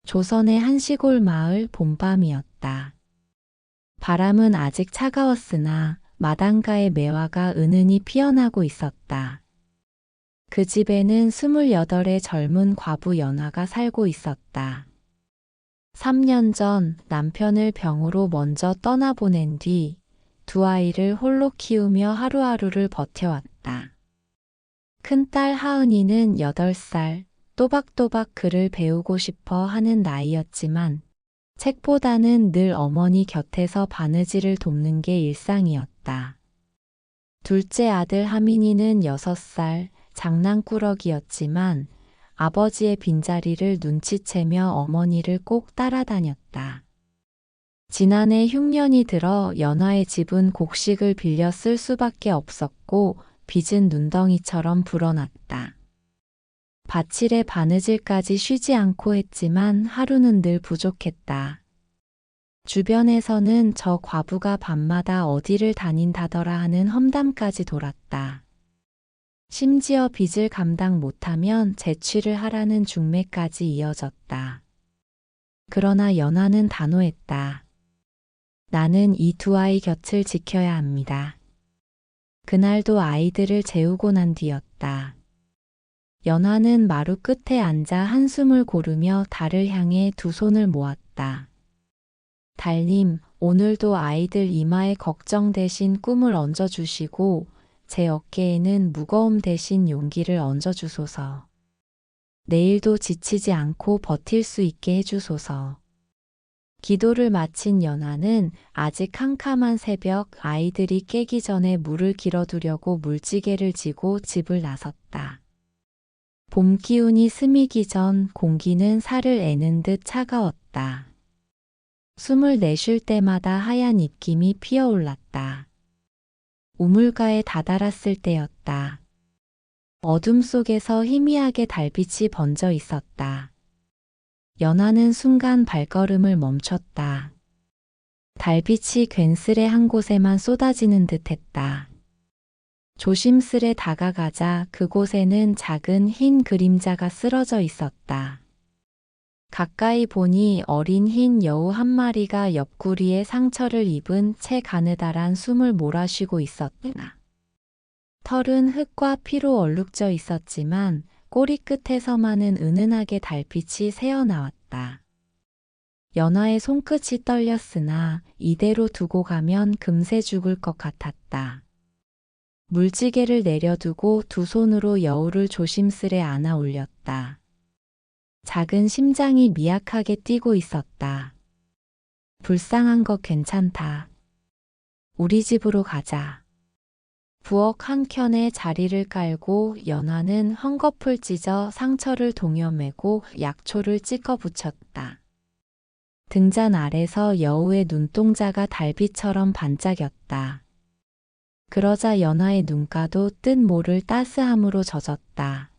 조선의 한 시골 마을 봄밤이었다. 바람은 아직 차가웠으나 마당가의 매화가 은은히 피어나고 있었다. 그 집에는 28의 젊은 과부 연화가 살고 있었다. 3년 전 남편을 병으로 먼저 떠나보낸 뒤 두 아이를 홀로 키우며 하루하루를 버텨왔다. 큰딸 하은이는 8살, 또박또박 글을 배우고 싶어 하는 나이였지만 책보다는 늘 어머니 곁에서 바느질을 돕는 게 일상이었다. 둘째 아들 하민이는 6살, 장난꾸러기였지만 아버지의 빈자리를 눈치채며 어머니를 꼭 따라다녔다. 지난해 흉년이 들어 연화의 집은 곡식을 빌려 쓸 수밖에 없었고 빚은 눈덩이처럼 불어났다. 밭일에 바느질까지 쉬지 않고 했지만 하루는 늘 부족했다. 주변에서는 저 과부가 밤마다 어디를 다닌다더라 하는 험담까지 돌았다. 심지어 빚을 감당 못하면 재취를 하라는 중매까지 이어졌다. 그러나 연화는 단호했다. 나는 이 두 아이 곁을 지켜야 합니다. 그날도 아이들을 재우고 난 뒤였다. 연화는 마루 끝에 앉아 한숨을 고르며 달을 향해 두 손을 모았다. 달님, 오늘도 아이들 이마에 걱정 대신 꿈을 얹어주시고 제 어깨에는 무거움 대신 용기를 얹어주소서. 내일도 지치지 않고 버틸 수 있게 해주소서. 기도를 마친 연화는 아직 캄캄한 새벽 아이들이 깨기 전에 물을 길어두려고 물지개를 지고 집을 나섰다. 봄 기운이 스미기 전 공기는 살을 애는 듯 차가웠다. 숨을 내쉴 때마다 하얀 입김이 피어올랐다. 우물가에 다다랐을 때였다. 어둠 속에서 희미하게 달빛이 번져 있었다. 연화는 순간 발걸음을 멈췄다. 달빛이 괜스레 한 곳에만 쏟아지는 듯했다. 조심스레 다가가자 그곳에는 작은 흰 그림자가 쓰러져 있었다. 가까이 보니 어린 흰 여우 한 마리가 옆구리에 상처를 입은 채 가느다란 숨을 몰아쉬고 있었다. 털은 흙과 피로 얼룩져 있었지만 꼬리 끝에서만은 은은하게 달빛이 새어나왔다. 연화의 손끝이 떨렸으나 이대로 두고 가면 금세 죽을 것 같았다. 물지개를 내려두고 두 손으로 여우를 조심스레 안아 올렸다. 작은 심장이 미약하게 뛰고 있었다. 불쌍한 것 괜찮다. 우리 집으로 가자. 부엌 한켠에 자리를 깔고 연화는 헝겊을 찢어 상처를 동여매고 약초를 찍어 붙였다. 등잔 아래서 여우의 눈동자가 달빛처럼 반짝였다. 그러자 연화의 눈가도 뜻 모를 따스함으로 젖었다.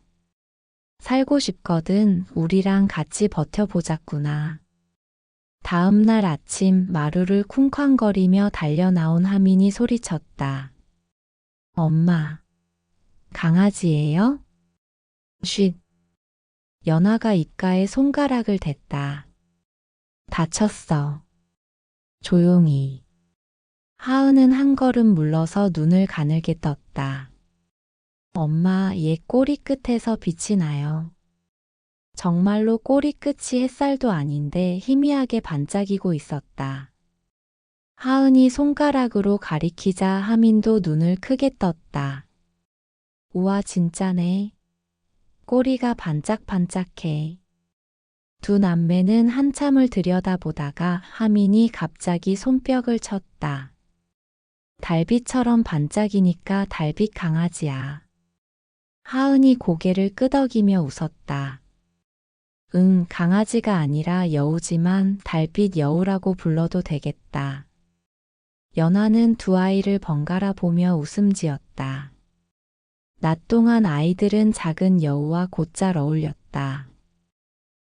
살고 싶거든. 우리랑 같이 버텨보자꾸나. 다음 날 아침 마루를 쿵쾅거리며 달려나온 하민이 소리쳤다. 엄마, 강아지예요? 쉿. 연화가 입가에 손가락을 댔다. 다쳤어. 조용히. 하은은 한 걸음 물러서 눈을 가늘게 떴다. 엄마, 얘 꼬리 끝에서 빛이 나요. 정말로 꼬리 끝이 햇살도 아닌데 희미하게 반짝이고 있었다. 하은이 손가락으로 가리키자 하민도 눈을 크게 떴다. 우와, 진짜네. 꼬리가 반짝반짝해. 두 남매는 한참을 들여다보다가 하민이 갑자기 손뼉을 쳤다. 달빛처럼 반짝이니까 달빛 강아지야. 하은이 고개를 끄덕이며 웃었다. 응, 강아지가 아니라 여우지만 달빛 여우라고 불러도 되겠다. 연화는 두 아이를 번갈아 보며 웃음 지었다. 낮 동안 아이들은 작은 여우와 곧잘 어울렸다.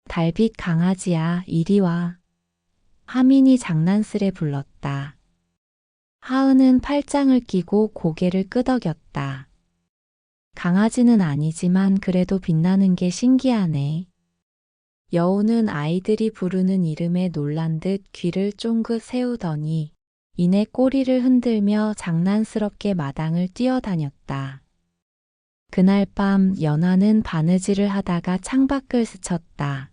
달빛 강아지야, 이리 와. 하민이 장난스레 불렀다. 하은은 팔짱을 끼고 고개를 끄덕였다. 강아지는 아니지만 그래도 빛나는 게 신기하네. 여우는 아이들이 부르는 이름에 놀란 듯 귀를 쫑긋 세우더니 이내 꼬리를 흔들며 장난스럽게 마당을 뛰어다녔다. 그날 밤 연화는 바느질을 하다가 창밖을 스쳤다.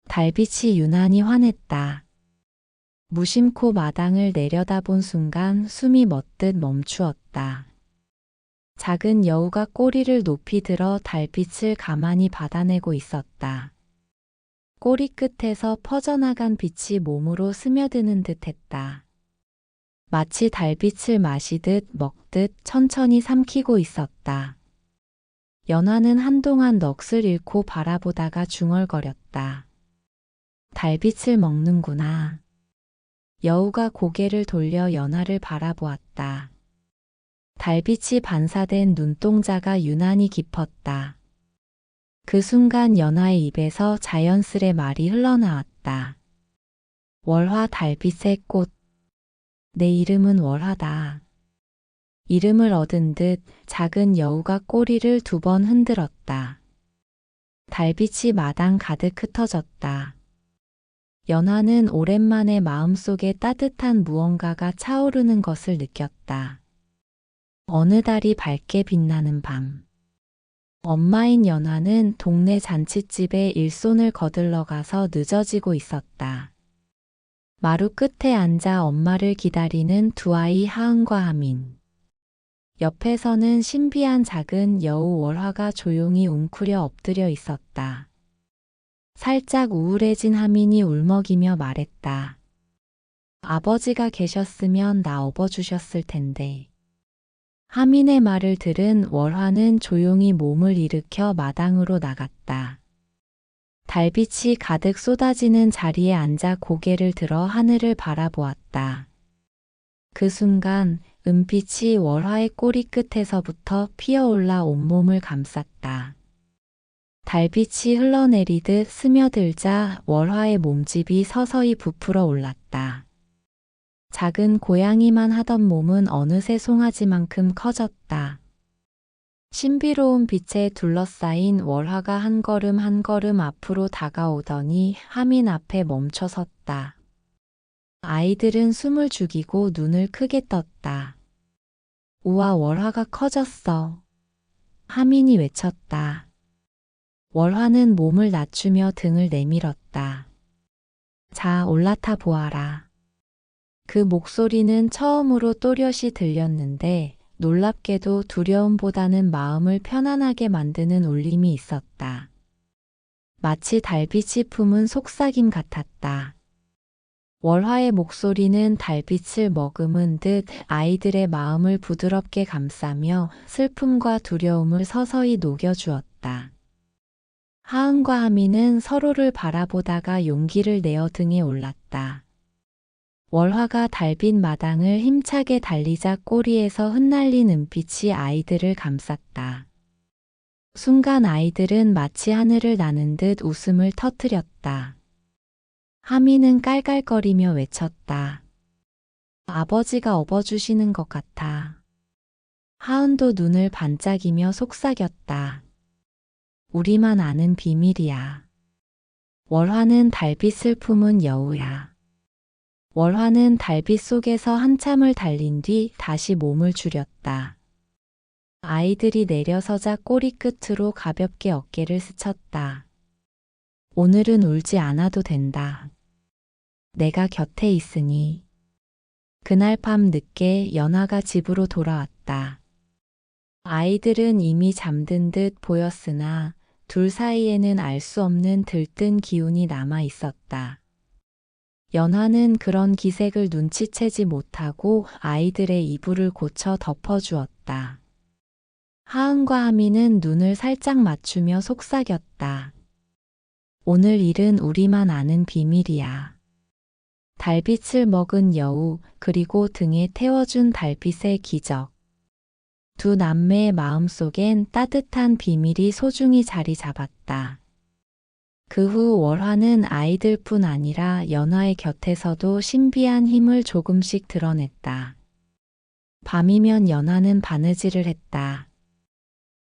달빛이 유난히 환했다. 무심코 마당을 내려다본 순간 숨이 멎듯 멈추었다. 작은 여우가 꼬리를 높이 들어 달빛을 가만히 받아내고 있었다. 꼬리 끝에서 퍼져나간 빛이 몸으로 스며드는 듯했다. 마치 달빛을 마시듯 먹듯 천천히 삼키고 있었다. 연화는 한동안 넋을 잃고 바라보다가 중얼거렸다. 달빛을 먹는구나. 여우가 고개를 돌려 연화를 바라보았다. 달빛이 반사된 눈동자가 유난히 깊었다. 그 순간 연화의 입에서 자연스레 말이 흘러나왔다. 월화 달빛의 꽃. 내 이름은 월화다. 이름을 얻은 듯 작은 여우가 꼬리를 2번 흔들었다. 달빛이 마당 가득 흩어졌다. 연화는 오랜만에 마음속에 따뜻한 무언가가 차오르는 것을 느꼈다. 어느 달이 밝게 빛나는 밤. 엄마인 연화는 동네 잔칫집에 일손을 거들러 가서 늦어지고 있었다. 마루 끝에 앉아 엄마를 기다리는 두 아이 하은과 하민. 옆에서는 신비한 작은 여우 월화가 조용히 웅크려 엎드려 있었다. 살짝 우울해진 하민이 울먹이며 말했다. 아버지가 계셨으면 나 업어주셨을 텐데. 하민의 말을 들은 월화는 조용히 몸을 일으켜 마당으로 나갔다. 달빛이 가득 쏟아지는 자리에 앉아 고개를 들어 하늘을 바라보았다. 그 순간 은빛이 월화의 꼬리 끝에서부터 피어올라 온몸을 감쌌다. 달빛이 흘러내리듯 스며들자 월화의 몸집이 서서히 부풀어 올랐다. 작은 고양이만 하던 몸은 어느새 송아지만큼 커졌다. 신비로운 빛에 둘러싸인 월화가 한 걸음 한 걸음 앞으로 다가오더니 하민 앞에 멈춰 섰다. 아이들은 숨을 죽이고 눈을 크게 떴다. 우와, 월화가 커졌어. 하민이 외쳤다. 월화는 몸을 낮추며 등을 내밀었다. 자, 올라타 보아라. 그 목소리는 처음으로 또렷이 들렸는데 놀랍게도 두려움보다는 마음을 편안하게 만드는 울림이 있었다. 마치 달빛이 품은 속삭임 같았다. 월화의 목소리는 달빛을 머금은 듯 아이들의 마음을 부드럽게 감싸며 슬픔과 두려움을 서서히 녹여주었다. 하은과 하민은 서로를 바라보다가 용기를 내어 등에 올랐다. 월화가 달빛 마당을 힘차게 달리자 꼬리에서 흩날린 은빛이 아이들을 감쌌다. 순간 아이들은 마치 하늘을 나는 듯 웃음을 터뜨렸다. 하민은 깔깔거리며 외쳤다. 아버지가 업어주시는 것 같아. 하은도 눈을 반짝이며 속삭였다. 우리만 아는 비밀이야. 월화는 달빛을 품은 여우야. 월화는 달빛 속에서 한참을 달린 뒤 다시 몸을 줄였다. 아이들이 내려서자 꼬리 끝으로 가볍게 어깨를 스쳤다. 오늘은 울지 않아도 된다. 내가 곁에 있으니. 그날 밤 늦게 연화가 집으로 돌아왔다. 아이들은 이미 잠든 듯 보였으나 둘 사이에는 알 수 없는 들뜬 기운이 남아 있었다. 연화는 그런 기색을 눈치채지 못하고 아이들의 이불을 고쳐 덮어주었다. 하은과 하민은 눈을 살짝 맞추며 속삭였다. 오늘 일은 우리만 아는 비밀이야. 달빛을 먹은 여우, 그리고 등에 태워준 달빛의 기적. 두 남매의 마음속엔 따뜻한 비밀이 소중히 자리 잡았다. 그 후 월화는 아이들뿐 아니라 연화의 곁에서도 신비한 힘을 조금씩 드러냈다. 밤이면 연화는 바느질을 했다.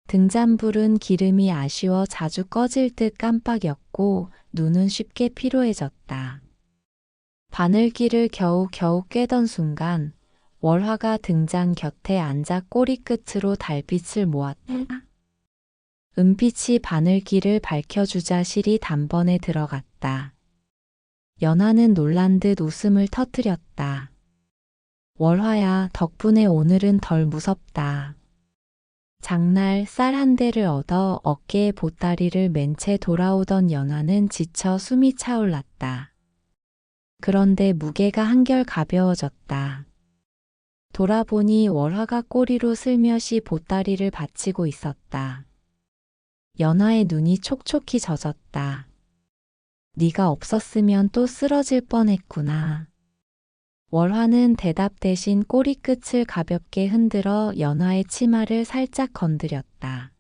등잔불은 기름이 아쉬워 자주 꺼질 듯 깜빡였고 눈은 쉽게 피로해졌다. 바늘길을 겨우겨우 꿰던 순간 월화가 등잔 곁에 앉아 꼬리끝으로 달빛을 모았다. 은빛이 바늘길을 밝혀주자 실이 단번에 들어갔다. 연하는 놀란 듯 웃음을 터뜨렸다. 월화야, 덕분에 오늘은 덜 무섭다. 장날 쌀 한 대를 얻어 어깨에 보따리를 맨 채 돌아오던 연하는 지쳐 숨이 차올랐다. 그런데 무게가 한결 가벼워졌다. 돌아보니 월화가 꼬리로 슬며시 보따리를 받치고 있었다. 연하의 눈이 촉촉히 젖었다. 네가 없었으면 또 쓰러질 뻔했구나. 월화는 대답 대신 꼬리끝을 가볍게 흔들어 연하의 치마를 살짝 건드렸다.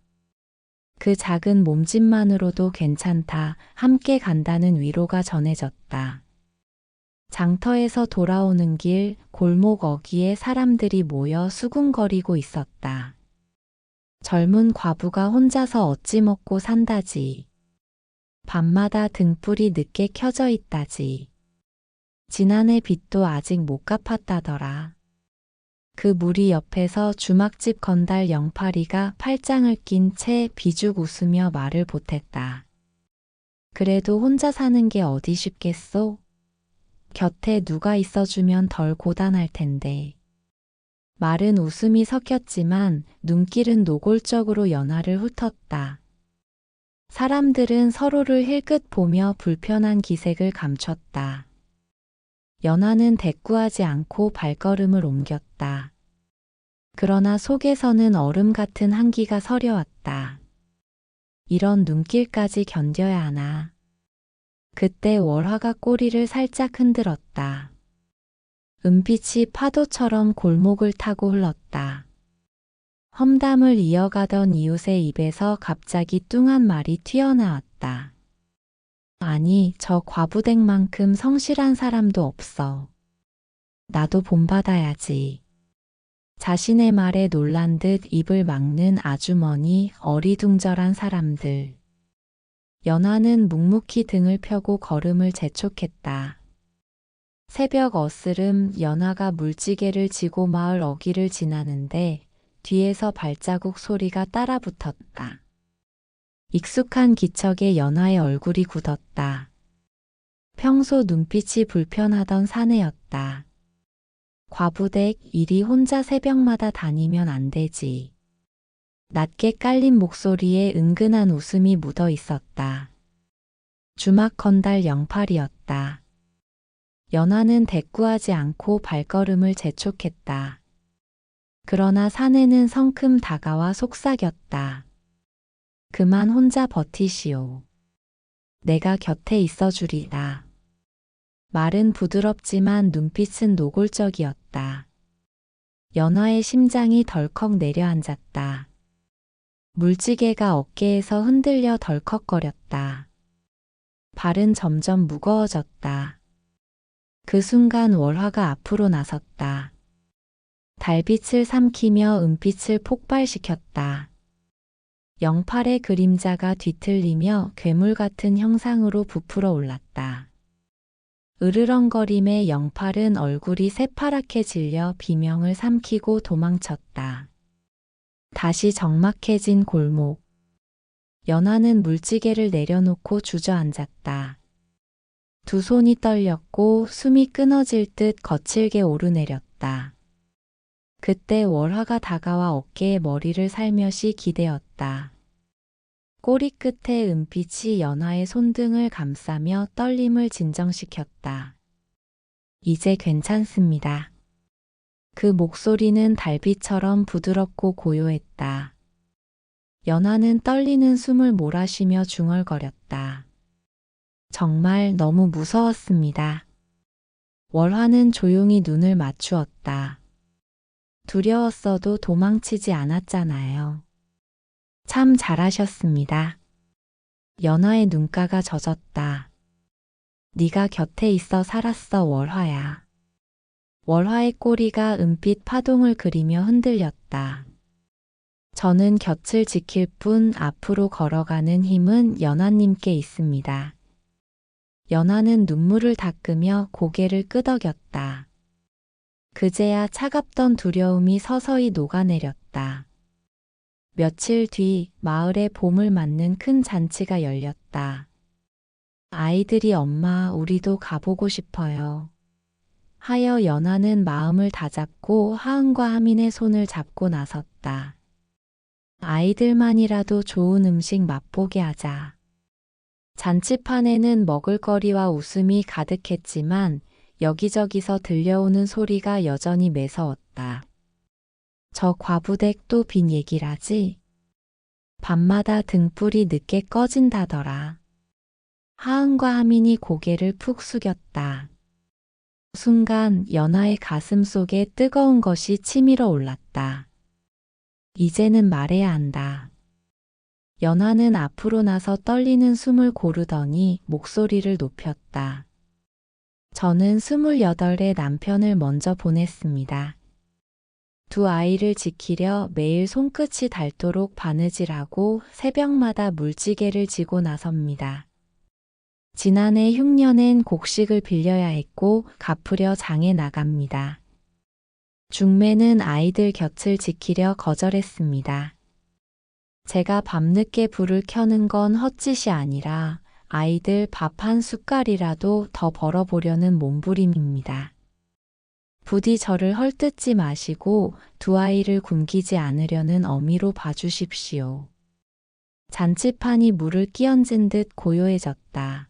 그 작은 몸짓만으로도 괜찮다, 함께 간다는 위로가 전해졌다. 장터에서 돌아오는 길, 골목 어귀에 사람들이 모여 수군거리고 있었다. 젊은 과부가 혼자서 어찌 먹고 산다지. 밤마다 등불이 늦게 켜져 있다지. 지난해 빚도 아직 못 갚았다더라. 그 무리 옆에서 주막집 건달 영팔이가 팔짱을 낀 채 비죽 웃으며 말을 보탰다. 그래도 혼자 사는 게 어디 쉽겠소? 곁에 누가 있어주면 덜 고단할 텐데. 말은 웃음이 섞였지만 눈길은 노골적으로 연하를 훑었다. 사람들은 서로를 힐끗 보며 불편한 기색을 감췄다. 연하는 대꾸하지 않고 발걸음을 옮겼다. 그러나 속에서는 얼음 같은 한기가 서려왔다. 이런 눈길까지 견뎌야 하나. 그때 월화가 꼬리를 살짝 흔들었다. 은빛이 파도처럼 골목을 타고 흘렀다. 험담을 이어가던 이웃의 입에서 갑자기 뚱한 말이 튀어나왔다. 아니, 저 과부댁만큼 성실한 사람도 없어. 나도 본받아야지. 자신의 말에 놀란 듯 입을 막는 아주머니, 어리둥절한 사람들. 연하는 묵묵히 등을 펴고 걸음을 재촉했다. 새벽 어스름 연하가 물지개를 지고 마을 어귀를 지나는데 뒤에서 발자국 소리가 따라붙었다. 익숙한 기척에 연하의 얼굴이 굳었다. 평소 눈빛이 불편하던 사내였다. 과부댁, 이리 혼자 새벽마다 다니면 안 되지. 낮게 깔린 목소리에 은근한 웃음이 묻어 있었다. 주막 건달 영팔이었다. 연하는 대꾸하지 않고 발걸음을 재촉했다. 그러나 사내는 성큼 다가와 속삭였다. 그만 혼자 버티시오. 내가 곁에 있어 주리라. 말은 부드럽지만 눈빛은 노골적이었다. 연하의 심장이 덜컥 내려앉았다. 물지개가 어깨에서 흔들려 덜컥거렸다. 발은 점점 무거워졌다. 그 순간 월화가 앞으로 나섰다. 달빛을 삼키며 은빛을 폭발시켰다. 영팔의 그림자가 뒤틀리며 괴물 같은 형상으로 부풀어 올랐다. 으르렁거림에 영팔은 얼굴이 새파랗게 질려 비명을 삼키고 도망쳤다. 다시 적막해진 골목. 연하는 물지개를 내려놓고 주저앉았다. 두 손이 떨렸고 숨이 끊어질 듯 거칠게 오르내렸다. 그때 월화가 다가와 어깨에 머리를 살며시 기대었다. 꼬리 끝에 은빛이 연하의 손등을 감싸며 떨림을 진정시켰다. 이제 괜찮습니다. 그 목소리는 달빛처럼 부드럽고 고요했다. 연하는 떨리는 숨을 몰아쉬며 중얼거렸다. 정말 너무 무서웠습니다. 월화는 조용히 눈을 맞추었다. 두려웠어도 도망치지 않았잖아요. 참 잘하셨습니다. 연하의 눈가가 젖었다. 네가 곁에 있어 살았어, 월화야. 월화의 꼬리가 은빛 파동을 그리며 흔들렸다. 저는 곁을 지킬 뿐 앞으로 걸어가는 힘은 연하님께 있습니다. 연하는 눈물을 닦으며 고개를 끄덕였다. 그제야 차갑던 두려움이 서서히 녹아내렸다. 며칠 뒤 마을에 봄을 맞는 큰 잔치가 열렸다. 아이들이 엄마, 우리도 가보고 싶어요. 하여 연하는 마음을 다잡고 하은과 하민의 손을 잡고 나섰다. 아이들만이라도 좋은 음식 맛보게 하자. 잔치판에는 먹을거리와 웃음이 가득했지만 여기저기서 들려오는 소리가 여전히 매서웠다. 저 과부댁 또 빈 얘기라지? 밤마다 등불이 늦게 꺼진다더라. 하은과 하민이 고개를 푹 숙였다. 순간 연하의 가슴 속에 뜨거운 것이 치밀어 올랐다. 이제는 말해야 한다. 연하는 앞으로 나서 떨리는 숨을 고르더니 목소리를 높였다. 저는 28의 남편을 먼저 보냈습니다. 두 아이를 지키려 매일 손끝이 닳도록 바느질하고 새벽마다 물지개를 지고 나섭니다. 지난해 흉년엔 곡식을 빌려야 했고 갚으려 장에 나갑니다. 중매는 아이들 곁을 지키려 거절했습니다. 제가 밤늦게 불을 켜는 건 헛짓이 아니라 아이들 밥 한 숟갈이라도 더 벌어보려는 몸부림입니다. 부디 저를 헐뜯지 마시고 두 아이를 굶기지 않으려는 어미로 봐주십시오. 잔치판이 물을 끼얹은 듯 고요해졌다.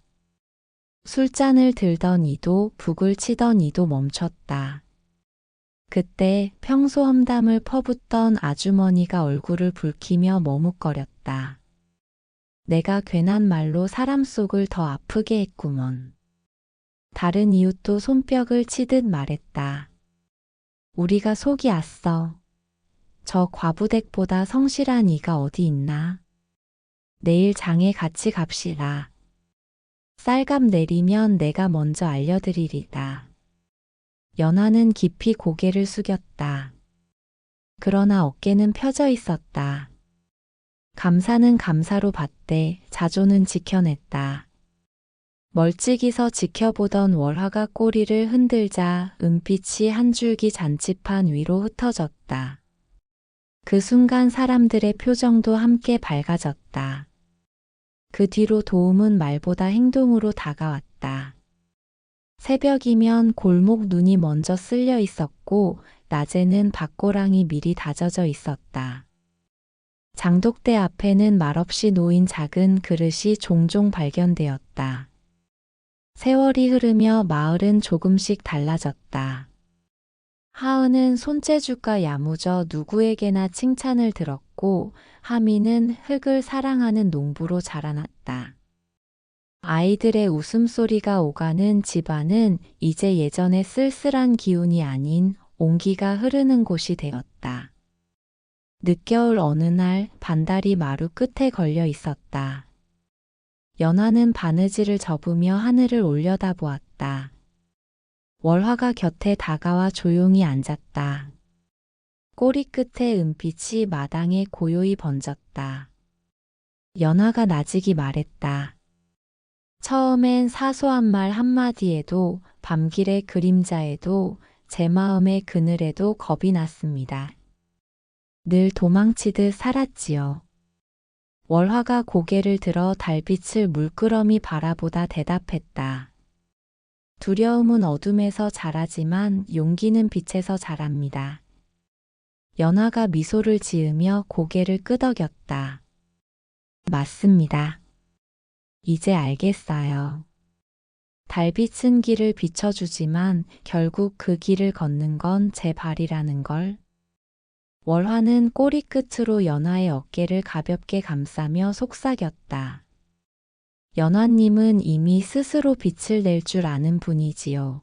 술잔을 들던 이도 북을 치던 이도 멈췄다. 그때 평소 험담을 퍼붓던 아주머니가 얼굴을 붉히며 머뭇거렸다. 내가 괜한 말로 사람 속을 더 아프게 했구먼. 다른 이웃도 손뼉을 치듯 말했다. 우리가 속이 았어. 저 과부댁보다 성실한 이가 어디 있나? 내일 장에 같이 갑시다. 쌀값 내리면 내가 먼저 알려드리리다. 연하는 깊이 고개를 숙였다. 그러나 어깨는 펴져 있었다. 감사는 감사로 받되 자조는 지켜냈다. 멀찍이서 지켜보던 월화가 꼬리를 흔들자 은빛이 한 줄기 잔치판 위로 흩어졌다. 그 순간 사람들의 표정도 함께 밝아졌다. 그 뒤로 도움은 말보다 행동으로 다가왔다. 새벽이면 골목 눈이 먼저 쓸려 있었고 낮에는 밭고랑이 미리 다져져 있었다. 장독대 앞에는 말없이 놓인 작은 그릇이 종종 발견되었다. 세월이 흐르며 마을은 조금씩 달라졌다. 하은은 손재주가 야무져 누구에게나 칭찬을 들었고 하민은 흙을 사랑하는 농부로 자라났다. 아이들의 웃음소리가 오가는 집안은 이제 예전의 쓸쓸한 기운이 아닌 온기가 흐르는 곳이 되었다. 늦겨울 어느 날 반달이 마루 끝에 걸려 있었다. 연하는 바느질을 접으며 하늘을 올려다보았다. 월화가 곁에 다가와 조용히 앉았다. 꼬리 끝에 은빛이 마당에 고요히 번졌다. 연하가 나직이 말했다. 처음엔 사소한 말 한마디에도 밤길의 그림자에도 제 마음의 그늘에도 겁이 났습니다. 늘 도망치듯 살았지요. 월화가 고개를 들어 달빛을 물끄러미 바라보다 대답했다. 두려움은 어둠에서 자라지만 용기는 빛에서 자랍니다. 연하가 미소를 지으며 고개를 끄덕였다. 맞습니다. 이제 알겠어요. 달빛은 길을 비춰주지만 결국 그 길을 걷는 건 제 발이라는 걸. 월화는 꼬리 끝으로 연하의 어깨를 가볍게 감싸며 속삭였다. 연화님은 이미 스스로 빛을 낼 줄 아는 분이지요.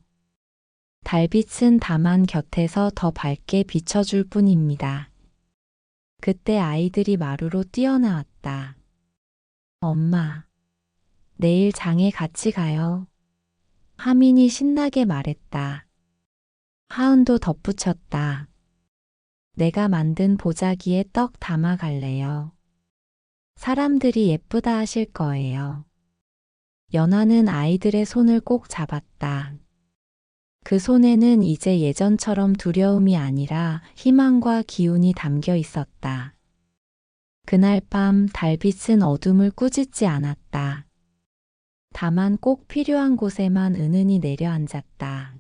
달빛은 다만 곁에서 더 밝게 비춰줄 뿐입니다. 그때 아이들이 마루로 뛰어나왔다. 엄마, 내일 장에 같이 가요. 하민이 신나게 말했다. 하은도 덧붙였다. 내가 만든 보자기에 떡 담아 갈래요. 사람들이 예쁘다 하실 거예요. 연화는 아이들의 손을 꼭 잡았다. 그 손에는 이제 예전처럼 두려움이 아니라 희망과 기운이 담겨 있었다. 그날 밤 달빛은 어둠을 꾸짖지 않았다. 다만 꼭 필요한 곳에만 은은히 내려앉았다.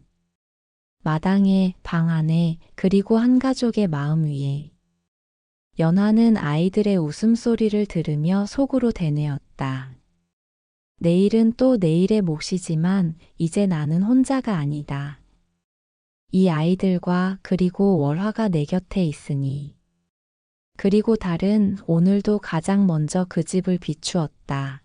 마당에, 방 안에, 그리고 한 가족의 마음 위에. 연화는 아이들의 웃음소리를 들으며 속으로 되뇌었다. 내일은 또 내일의 몫이지만 이제 나는 혼자가 아니다. 이 아이들과 그리고 월화가 내 곁에 있으니. 그리고 달은 오늘도 가장 먼저 그 집을 비추었다.